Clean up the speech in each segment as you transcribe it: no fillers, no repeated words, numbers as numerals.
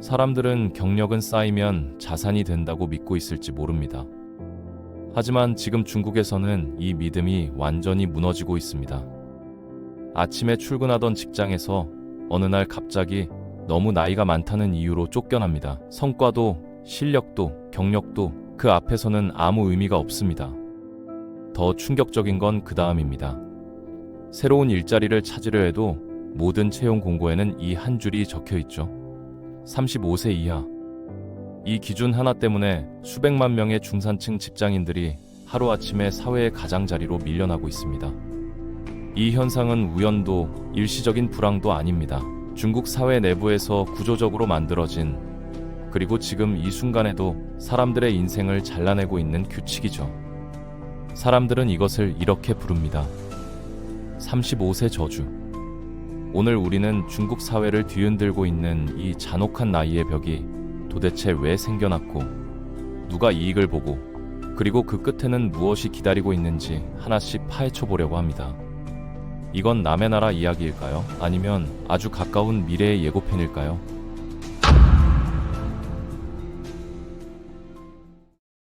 사람들은 경력은 쌓이면 자산이 된다고 믿고 있을지 모릅니다. 하지만 지금 중국에서는 이 믿음이 완전히 무너지고 있습니다. 아침에 출근하던 직장에서 어느 날 갑자기 너무 나이가 많다는 이유로 쫓겨납니다. 성과도, 실력도, 경력도 그 앞에서는 아무 의미가 없습니다. 더 충격적인 건 그 다음입니다. 새로운 일자리를 찾으려 해도 모든 채용 공고에는 이 한 줄이 적혀 있죠. 35세 이하. 이 기준 하나 때문에 수백만 명의 중산층 직장인들이 하루아침에 사회의 가장자리로 밀려나고 있습니다. 이 현상은 우연도 일시적인 불황도 아닙니다. 중국 사회 내부에서 구조적으로 만들어진, 그리고 지금 이 순간에도 사람들의 인생을 잘라내고 있는 규칙이죠. 사람들은 이것을 이렇게 부릅니다. 35세 저주. 오늘 우리는 중국 사회를 뒤흔들고 있는 이 잔혹한 나이의 벽이 도대체 왜 생겨났고, 누가 이익을 보고, 그리고 그 끝에는 무엇이 기다리고 있는지 하나씩 파헤쳐 보려고 합니다. 이건 남의 나라 이야기일까요? 아니면 아주 가까운 미래의 예고편일까요?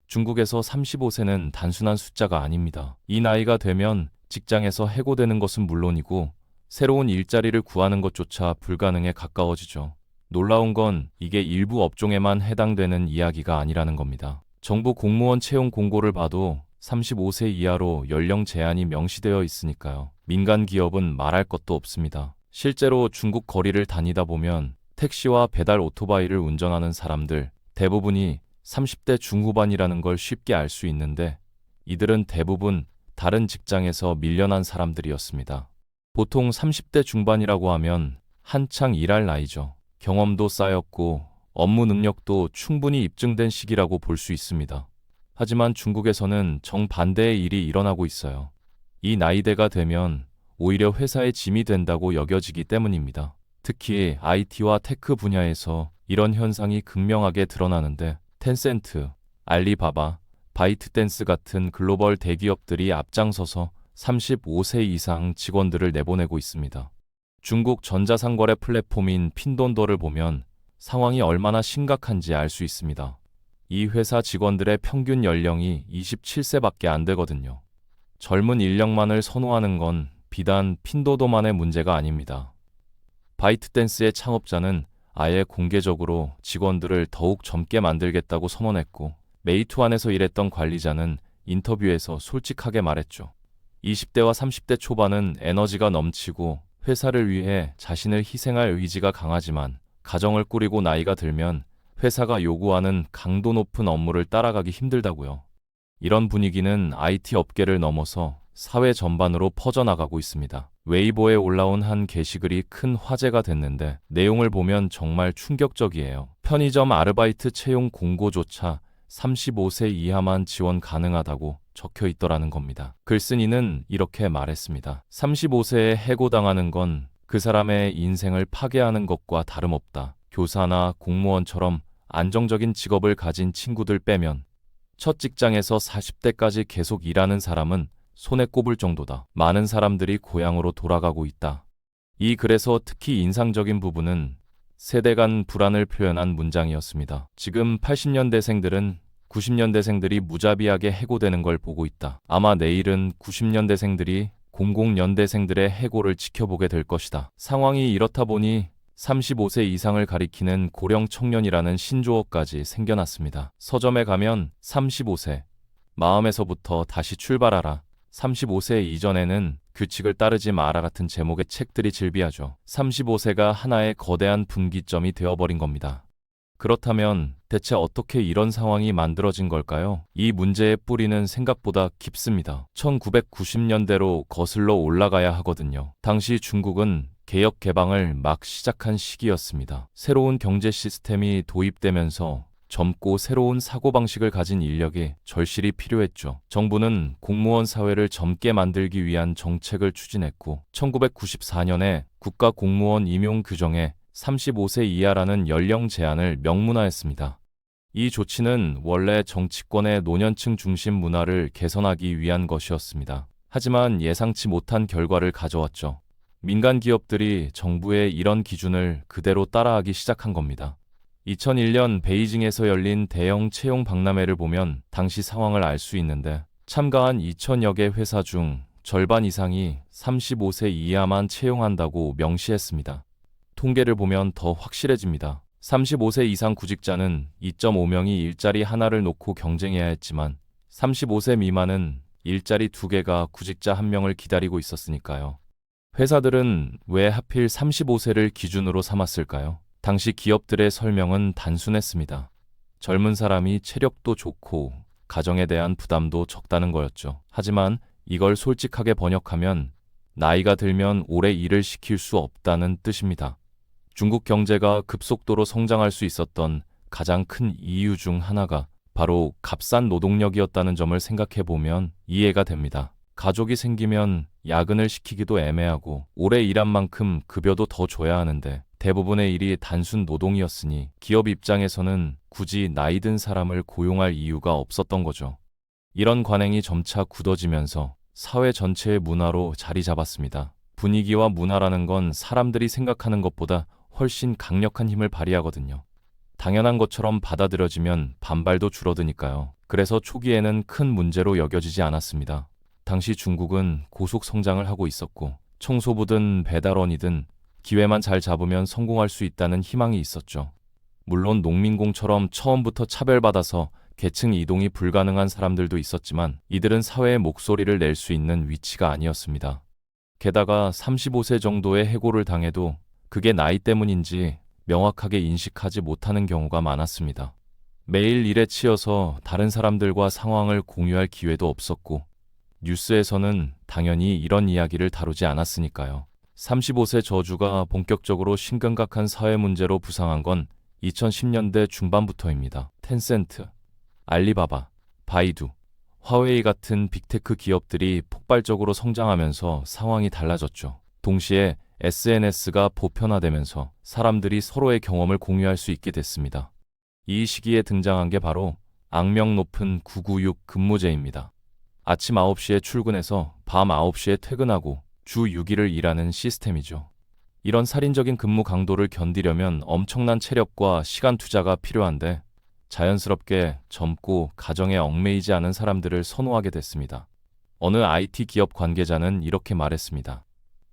중국에서 35세는 단순한 숫자가 아닙니다. 이 나이가 되면 직장에서 해고되는 것은 물론이고 새로운 일자리를 구하는 것조차 불가능에 가까워지죠. 놀라운 건 이게 일부 업종에만 해당되는 이야기가 아니라는 겁니다. 정부 공무원 채용 공고를 봐도 35세 이하로 연령 제한이 명시되어 있으니까요. 민간 기업은 말할 것도 없습니다. 실제로 중국 거리를 다니다 보면 택시와 배달 오토바이를 운전하는 사람들 대부분이 30대 중후반이라는 걸 쉽게 알 수 있는데 이들은 대부분 다른 직장에서 밀려난 사람들이었습니다. 보통 30대 중반이라고 하면 한창 일할 나이죠. 경험도 쌓였고 업무 능력도 충분히 입증된 시기라고 볼 수 있습니다. 하지만 중국에서는 정반대의 일이 일어나고 있어요. 이 나이대가 되면 오히려 회사의 짐이 된다고 여겨지기 때문입니다. 특히 IT와 테크 분야에서 이런 현상이 극명하게 드러나는데 텐센트, 알리바바, 바이트댄스 같은 글로벌 대기업들이 앞장서서 35세 이상 직원들을 내보내고 있습니다. 중국 전자상거래 플랫폼인 핀돈더를 보면 상황이 얼마나 심각한지 알 수 있습니다. 이 회사 직원들의 평균 연령이 27세밖에 안 되거든요. 젊은 인력만을 선호하는 건 비단 핀도더만의 문제가 아닙니다. 바이트댄스의 창업자는 아예 공개적으로 직원들을 더욱 젊게 만들겠다고 선언했고 메이투안에서 일했던 관리자는 인터뷰에서 솔직하게 말했죠. 20대와 30대 초반은 에너지가 넘치고 회사를 위해 자신을 희생할 의지가 강하지만 가정을 꾸리고 나이가 들면 회사가 요구하는 강도 높은 업무를 따라가기 힘들다고요. 이런 분위기는 IT 업계를 넘어서 사회 전반으로 퍼져나가고 있습니다. 웨이보에 올라온 한 게시글이 큰 화제가 됐는데 내용을 보면 정말 충격적이에요. 편의점 아르바이트 채용 공고조차 35세 이하만 지원 가능하다고 적혀 있더라는 겁니다. 글쓴이는 이렇게 말했습니다. 35세에 해고당하는 건 그 사람의 인생을 파괴하는 것과 다름없다. 교사나 공무원처럼 안정적인 직업을 가진 친구들 빼면 첫 직장에서 40대까지 계속 일하는 사람은 손에 꼽을 정도다. 많은 사람들이 고향으로 돌아가고 있다. 이 글에서 특히 인상적인 부분은 세대 간 불안을 표현한 문장이었습니다. 지금 80년대생들은 90년대생들이 무자비하게 해고되는 걸 보고 있다. 아마 내일은 90년대생들이 00년대생들의 해고를 지켜보게 될 것이다. 상황이 이렇다 보니 35세 이상을 가리키는 고령 청년이라는 신조어까지 생겨났습니다. 서점에 가면 35세, 마음에서부터 다시 출발하라, 35세 이전에는 규칙을 따르지 마라 같은 제목의 책들이 즐비하죠. 35세가 하나의 거대한 분기점이 되어버린 겁니다. 그렇다면 대체 어떻게 이런 상황이 만들어진 걸까요? 이 문제의 뿌리는 생각보다 깊습니다. 1990년대로 거슬러 올라가야 하거든요. 당시 중국은 개혁 개방을 막 시작한 시기였습니다. 새로운 경제 시스템이 도입되면서 젊고 새로운 사고방식을 가진 인력이 절실히 필요했죠. 정부는 공무원 사회를 젊게 만들기 위한 정책을 추진했고 1994년에 국가 공무원 임용 규정에 35세 이하라는 연령 제한을 명문화했습니다. 이 조치는 원래 정치권의 노년층 중심 문화를 개선하기 위한 것이었습니다. 하지만 예상치 못한 결과를 가져왔죠. 민간 기업들이 정부의 이런 기준을 그대로 따라하기 시작한 겁니다. 2001년 베이징에서 열린 대형 채용 박람회를 보면 당시 상황을 알 수 있는데 참가한 2,000여 개 회사 중 절반 이상이 35세 이하만 채용한다고 명시했습니다. 통계를 보면 더 확실해집니다. 35세 이상 구직자는 2.5명이 일자리 하나를 놓고 경쟁해야 했지만 35세 미만은 일자리 2개가 구직자 1명을 기다리고 있었으니까요. 회사들은 왜 하필 35세를 기준으로 삼았을까요? 당시 기업들의 설명은 단순했습니다. 젊은 사람이 체력도 좋고 가정에 대한 부담도 적다는 거였죠. 하지만 이걸 솔직하게 번역하면 나이가 들면 오래 일을 시킬 수 없다는 뜻입니다. 중국 경제가 급속도로 성장할 수 있었던 가장 큰 이유 중 하나가 바로 값싼 노동력이었다는 점을 생각해 보면 이해가 됩니다. 가족이 생기면 야근을 시키기도 애매하고 오래 일한 만큼 급여도 더 줘야 하는데 대부분의 일이 단순 노동이었으니 기업 입장에서는 굳이 나이 든 사람을 고용할 이유가 없었던 거죠. 이런 관행이 점차 굳어지면서 사회 전체의 문화로 자리 잡았습니다. 분위기와 문화라는 건 사람들이 생각하는 것보다 훨씬 강력한 힘을 발휘하거든요. 당연한 것처럼 받아들여지면 반발도 줄어드니까요. 그래서 초기에는 큰 문제로 여겨지지 않았습니다. 당시 중국은 고속 성장을 하고 있었고 청소부든 배달원이든 기회만 잘 잡으면 성공할 수 있다는 희망이 있었죠. 물론 농민공처럼 처음부터 차별받아서 계층 이동이 불가능한 사람들도 있었지만 이들은 사회의 목소리를 낼 수 있는 위치가 아니었습니다. 게다가 35세 정도의 해고를 당해도 그게 나이 때문인지 명확하게 인식하지 못하는 경우가 많았습니다. 매일 일에 치여서 다른 사람들과 상황을 공유할 기회도 없었고 뉴스에서는 당연히 이런 이야기를 다루지 않았으니까요. 35세 저주가 본격적으로 심각한 사회 문제로 부상한 건 2010년대 중반부터입니다. 텐센트, 알리바바, 바이두, 화웨이 같은 빅테크 기업들이 폭발적으로 성장하면서 상황이 달라졌죠. 동시에 SNS가 보편화되면서 사람들이 서로의 경험을 공유할 수 있게 됐습니다. 이 시기에 등장한 게 바로 악명 높은 996 근무제입니다. 아침 9시에 출근해서 밤 9시에 퇴근하고 주 6일을 일하는 시스템이죠. 이런 살인적인 근무 강도를 견디려면 엄청난 체력과 시간 투자가 필요한데 자연스럽게 젊고 가정에 얽매이지 않은 사람들을 선호하게 됐습니다. 어느 IT 기업 관계자는 이렇게 말했습니다.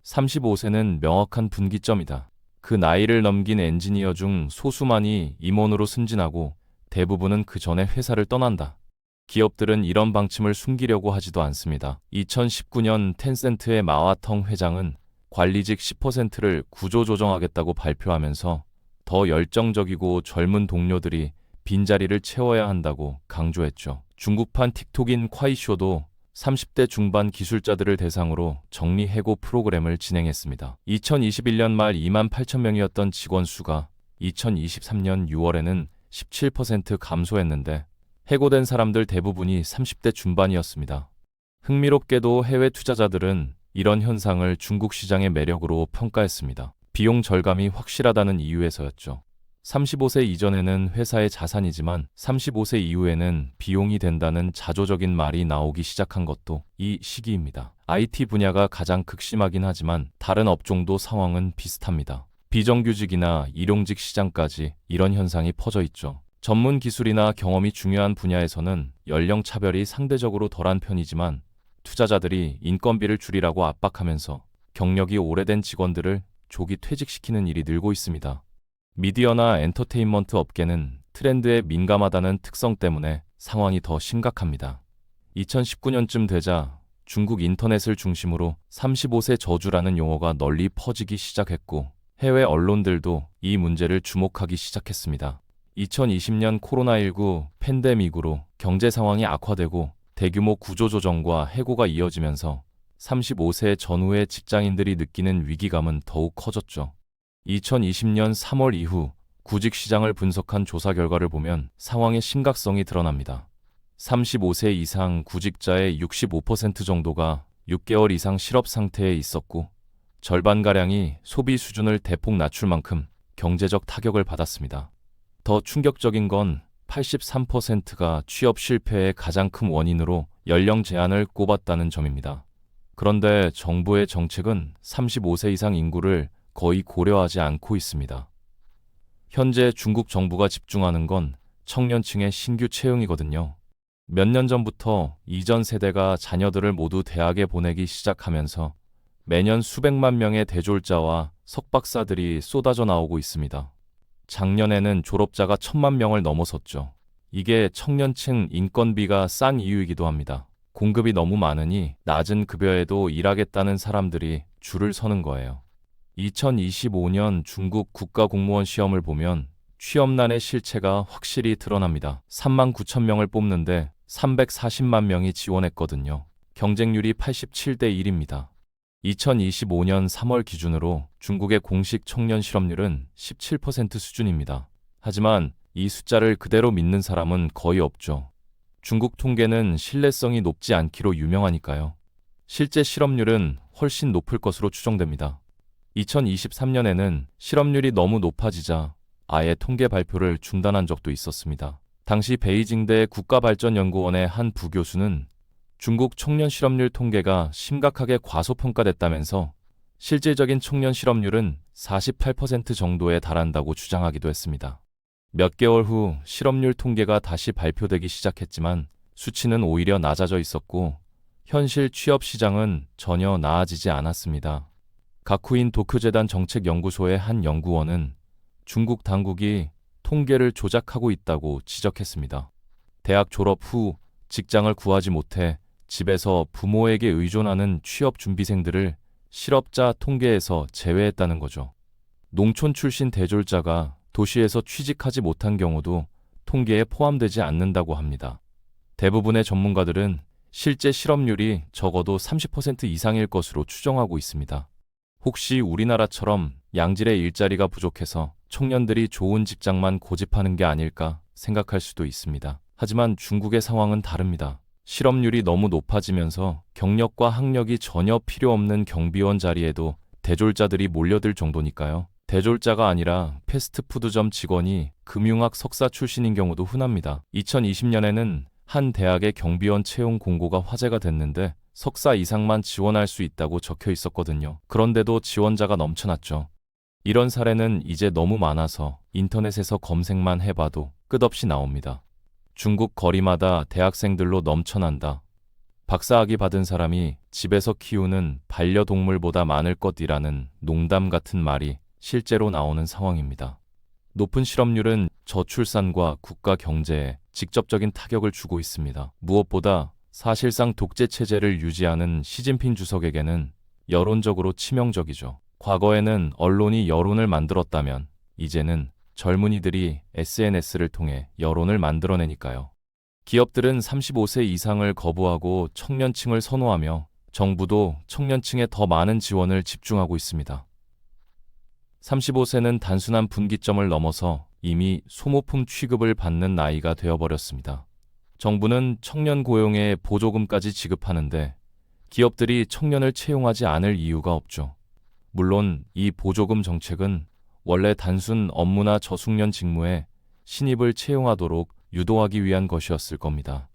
35세는 명확한 분기점이다. 그 나이를 넘긴 엔지니어 중 소수만이 임원으로 승진하고 대부분은 그 전에 회사를 떠난다. 기업들은 이런 방침을 숨기려고 하지도 않습니다. 2019년 텐센트의 마와텅 회장은 관리직 10%를 구조조정하겠다고 발표하면서 더 열정적이고 젊은 동료들이 빈자리를 채워야 한다고 강조했죠. 중국판 틱톡인 콰이쇼도 30대 중반 기술자들을 대상으로 정리해고 프로그램을 진행했습니다. 2021년 말 28,000명이었던 직원 수가 2023년 6월에는 17% 감소했는데 해고된 사람들 대부분이 30대 중반이었습니다. 흥미롭게도 해외 투자자들은 이런 현상을 중국 시장의 매력으로 평가했습니다. 비용 절감이 확실하다는 이유에서였죠. 35세 이전에는 회사의 자산이지만 35세 이후에는 비용이 된다는 자조적인 말이 나오기 시작한 것도 이 시기입니다. IT 분야가 가장 극심하긴 하지만 다른 업종도 상황은 비슷합니다. 비정규직이나 일용직 시장까지 이런 현상이 퍼져 있죠. 전문 기술이나 경험이 중요한 분야에서는 연령 차별이 상대적으로 덜한 편이지만 투자자들이 인건비를 줄이라고 압박하면서 경력이 오래된 직원들을 조기 퇴직시키는 일이 늘고 있습니다. 미디어나 엔터테인먼트 업계는 트렌드에 민감하다는 특성 때문에 상황이 더 심각합니다. 2019년쯤 되자 중국 인터넷을 중심으로 35세 저주라는 용어가 널리 퍼지기 시작했고 해외 언론들도 이 문제를 주목하기 시작했습니다. 2020년 코로나19 팬데믹으로 경제 상황이 악화되고 대규모 구조조정과 해고가 이어지면서 35세 전후의 직장인들이 느끼는 위기감은 더욱 커졌죠. 2020년 3월 이후 구직 시장을 분석한 조사 결과를 보면 상황의 심각성이 드러납니다. 35세 이상 구직자의 65% 정도가 6개월 이상 실업 상태에 있었고 절반가량이 소비 수준을 대폭 낮출 만큼 경제적 타격을 받았습니다. 더 충격적인 건 83%가 취업 실패의 가장 큰 원인으로 연령 제한을 꼽았다는 점입니다. 그런데 정부의 정책은 35세 이상 인구를 거의 고려하지 않고 있습니다. 현재 중국 정부가 집중하는 건 청년층의 신규 채용이거든요. 몇 년 전부터 이전 세대가 자녀들을 모두 대학에 보내기 시작하면서 매년 수백만 명의 대졸자와 석박사들이 쏟아져 나오고 있습니다. 작년에는 졸업자가 1,000만 명을 넘어섰죠. 이게 청년층 인건비가 싼 이유이기도 합니다. 공급이 너무 많으니 낮은 급여에도 일하겠다는 사람들이 줄을 서는 거예요. 2025년 중국 국가공무원 시험을 보면 취업난의 실체가 확실히 드러납니다. 3만 9천 명을 뽑는데 340만 명이 지원했거든요. 경쟁률이 87대 1입니다. 2025년 3월 기준으로 중국의 공식 청년 실업률은 17% 수준입니다. 하지만 이 숫자를 그대로 믿는 사람은 거의 없죠. 중국 통계는 신뢰성이 높지 않기로 유명하니까요. 실제 실업률은 훨씬 높을 것으로 추정됩니다. 2023년에는 실업률이 너무 높아지자 아예 통계 발표를 중단한 적도 있었습니다. 당시 베이징대 국가발전연구원의 한 부교수는 중국 청년 실업률 통계가 심각하게 과소평가됐다면서 실질적인 청년 실업률은 48% 정도에 달한다고 주장하기도 했습니다. 몇 개월 후 실업률 통계가 다시 발표되기 시작했지만 수치는 오히려 낮아져 있었고 현실 취업 시장은 전혀 나아지지 않았습니다. 가쿠인 도쿄재단 정책연구소의 한 연구원은 중국 당국이 통계를 조작하고 있다고 지적했습니다. 대학 졸업 후 직장을 구하지 못해 집에서 부모에게 의존하는 취업 준비생들을 실업자 통계에서 제외했다는 거죠. 농촌 출신 대졸자가 도시에서 취직하지 못한 경우도 통계에 포함되지 않는다고 합니다. 대부분의 전문가들은 실제 실업률이 적어도 30% 이상일 것으로 추정하고 있습니다. 혹시 우리나라처럼 양질의 일자리가 부족해서 청년들이 좋은 직장만 고집하는 게 아닐까 생각할 수도 있습니다. 하지만 중국의 상황은 다릅니다. 실업률이 너무 높아지면서 경력과 학력이 전혀 필요 없는 경비원 자리에도 대졸자들이 몰려들 정도니까요. 대졸자가 아니라 패스트푸드점 직원이 금융학 석사 출신인 경우도 흔합니다. 2020년에는 한 대학의 경비원 채용 공고가 화제가 됐는데 석사 이상만 지원할 수 있다고 적혀 있었거든요. 그런데도 지원자가 넘쳐났죠. 이런 사례는 이제 너무 많아서 인터넷에서 검색만 해봐도 끝없이 나옵니다. 중국 거리마다 대학생들로 넘쳐난다. 박사학위 받은 사람이 집에서 키우는 반려동물보다 많을 것이라는 농담 같은 말이 실제로 나오는 상황입니다. 높은 실업률은 저출산과 국가 경제에 직접적인 타격을 주고 있습니다. 무엇보다 사실상 독재 체제를 유지하는 시진핑 주석에게는 여론적으로 치명적이죠. 과거에는 언론이 여론을 만들었다면 이제는 젊은이들이 SNS를 통해 여론을 만들어내니까요. 기업들은 35세 이상을 거부하고 청년층을 선호하며 정부도 청년층에 더 많은 지원을 집중하고 있습니다. 35세는 단순한 분기점을 넘어서 이미 소모품 취급을 받는 나이가 되어버렸습니다. 정부는 청년 고용에 보조금까지 지급하는데 기업들이 청년을 채용하지 않을 이유가 없죠. 물론 이 보조금 정책은 원래 단순 업무나 저숙련 직무에 신입을 채용하도록 유도하기 위한 것이었을 겁니다.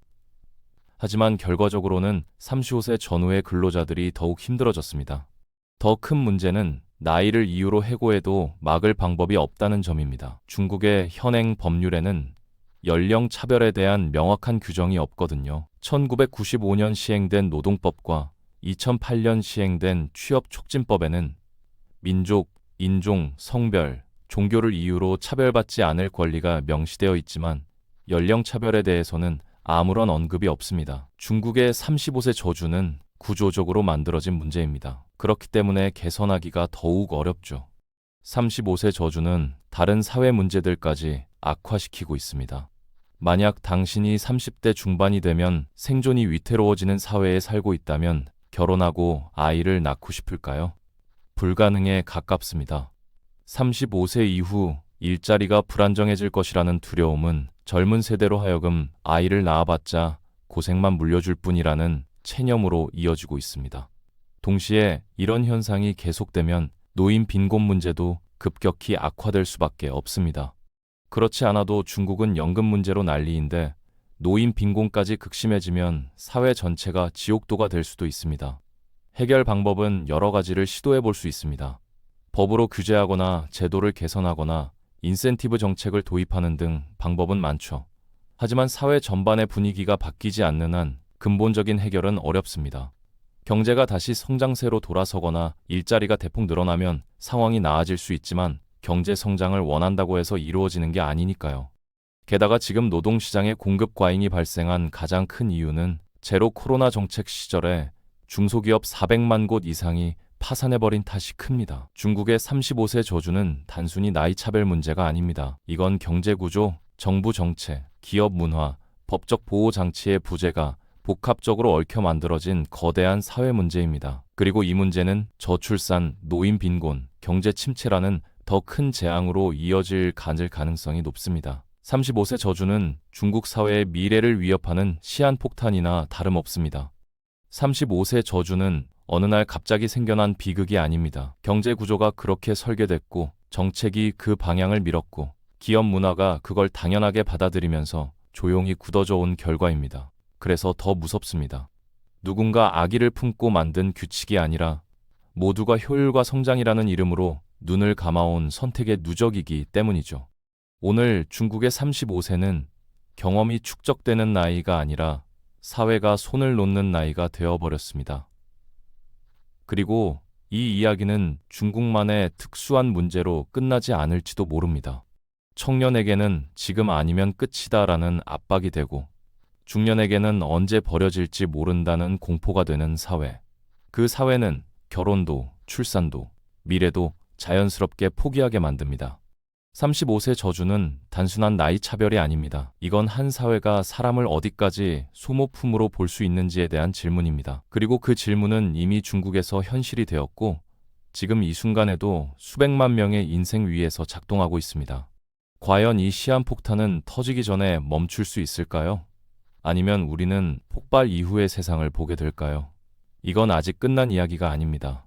하지만 결과적으로는 35세 전후의 근로자들이 더욱 힘들어졌습니다. 더 큰 문제는 나이를 이유로 해고해도 막을 방법이 없다는 점입니다. 중국의 현행 법률에는 연령 차별에 대한 명확한 규정이 없거든요. 1995년 시행된 노동법과 2008년 시행된 취업촉진법에는 민족, 인종, 성별, 종교를 이유로 차별받지 않을 권리가 명시되어 있지만 연령 차별에 대해서는 아무런 언급이 없습니다. 중국의 35세 저주는 구조적으로 만들어진 문제입니다. 그렇기 때문에 개선하기가 더욱 어렵죠. 35세 저주는 다른 사회 문제들까지 악화시키고 있습니다. 만약 당신이 30대 중반이 되면 생존이 위태로워지는 사회에 살고 있다면 결혼하고 아이를 낳고 싶을까요? 불가능에 가깝습니다. 35세 이후 일자리가 불안정해질 것이라는 두려움은 젊은 세대로 하여금 아이를 낳아봤자 고생만 물려줄 뿐이라는 체념으로 이어지고 있습니다. 동시에 이런 현상이 계속되면 노인 빈곤 문제도 급격히 악화될 수밖에 없습니다. 그렇지 않아도 중국은 연금 문제로 난리인데 노인 빈곤까지 극심해지면 사회 전체가 지옥도가 될 수도 있습니다. 해결 방법은 여러 가지를 시도해 볼 수 있습니다. 법으로 규제하거나 제도를 개선하거나 인센티브 정책을 도입하는 등 방법은 많죠. 하지만 사회 전반의 분위기가 바뀌지 않는 한 근본적인 해결은 어렵습니다. 경제가 다시 성장세로 돌아서거나 일자리가 대폭 늘어나면 상황이 나아질 수 있지만 경제 성장을 원한다고 해서 이루어지는 게 아니니까요. 게다가 지금 노동시장에 공급 과잉이 발생한 가장 큰 이유는 제로 코로나 정책 시절에 중소기업 400만 곳 이상이 파산해버린 탓이 큽니다. 중국의 35세 저주는 단순히 나이 차별 문제가 아닙니다. 이건 경제구조, 정부 정책, 기업 문화, 법적 보호 장치의 부재가 복합적으로 얽혀 만들어진 거대한 사회 문제입니다. 그리고 이 문제는 저출산, 노인 빈곤, 경제 침체라는 더 큰 재앙으로 이어질 가능성이 높습니다. 35세 저주는 중국 사회의 미래를 위협하는 시한폭탄이나 다름없습니다. 35세 저주는 어느 날 갑자기 생겨난 비극이 아닙니다. 경제 구조가 그렇게 설계됐고 정책이 그 방향을 밀었고 기업 문화가 그걸 당연하게 받아들이면서 조용히 굳어져 온 결과입니다. 그래서 더 무섭습니다. 누군가 악의를 품고 만든 규칙이 아니라 모두가 효율과 성장이라는 이름으로 눈을 감아온 선택의 누적이기 때문이죠. 오늘 중국의 35세는 경험이 축적되는 나이가 아니라 사회가 손을 놓는 나이가 되어버렸습니다. 그리고 이 이야기는 중국만의 특수한 문제로 끝나지 않을지도 모릅니다. 청년에게는 지금 아니면 끝이다라는 압박이 되고 중년에게는 언제 버려질지 모른다는 공포가 되는 사회. 그 사회는 결혼도, 출산도, 미래도 자연스럽게 포기하게 만듭니다. 35세 저주는 단순한 나이 차별이 아닙니다. 이건 한 사회가 사람을 어디까지 소모품으로 볼 수 있는지에 대한 질문입니다. 그리고 그 질문은 이미 중국에서 현실이 되었고 지금 이 순간에도 수백만 명의 인생 위에서 작동하고 있습니다. 과연 이 시한폭탄은 터지기 전에 멈출 수 있을까요? 아니면 우리는 폭발 이후의 세상을 보게 될까요? 이건 아직 끝난 이야기가 아닙니다.